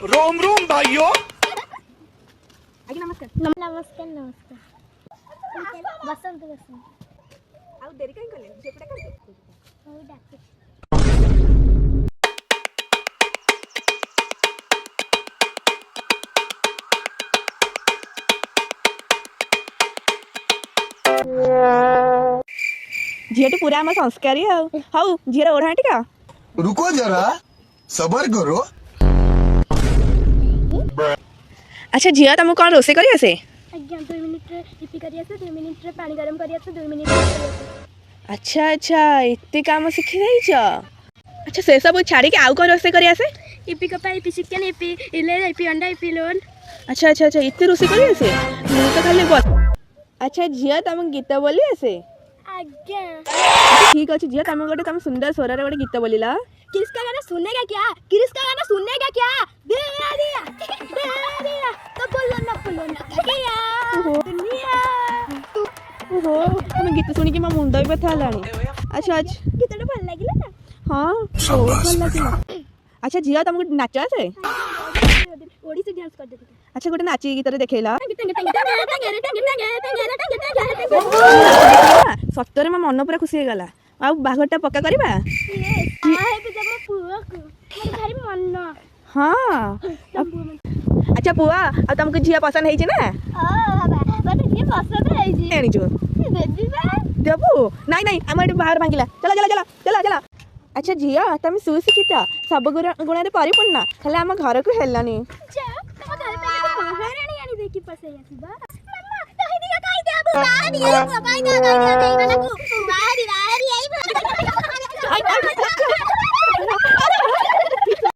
रोम रोम भाइयों। आगे नमस्कार नमस्कार नमस्कार बसंत बसंत आउ देरी काई कले झेपटा कर हो डाके झीटी पूरा हम संस्कारी हाउ झीर ओढ़ा टिका रुको जरा सबर करो। अच्छा झील तुमको कौन रोसे करी आसे आज्ञा 2 मिनिट रे इपी करी आसे 2 मिनिट रे पानी गरम करी आसे 2 मिनिट रे करी आसे अच्छा अच्छा एते काम सीखी देइछ। अच्छा से सब छाड़ी के आउ कौन रोसे करी आसे इपी कपा इपी चिकन इपी इले इपी अंडा इपी लोन अच्छा अच्छा अच्छा इतने रोसे करी आसे मु तो खाली बस। अच्छा झील तुम गीत बोली आसे आज्ञा ठीक अच्छे झील तुम गोटे तुम सुंदर स्वर रे गोटे गीत बोलिला किसका गाना सुनेगा क्या किसका गाना सुनेगा क्या दिया तो बोलो ना किया दुनिया ओहो तुम गीत सुनी कि मो मुंड भी व्यथा हलानी। अच्छा अच्छा गीतटा भल लागिला ना हाँ बहुत भल लागिला। अच्छा झील तुमको नाच आसे ओडिसी डांस कर देती अच्छा गोटे नाची गीत रे देखेला सतरे मो मन पूरा खुशी हो गला आ बाघटा पक्का करबा हाँ अच्छा पुआ आ तुमको झिया पसंद है ना देबू नहीं नहीं आम बाहर भांगिला चला चला चला चला चला। अच्छा झिया तुम सुशिक्षित सब गुण परिपूर्ण खाली आम घर को हेलानी बाहर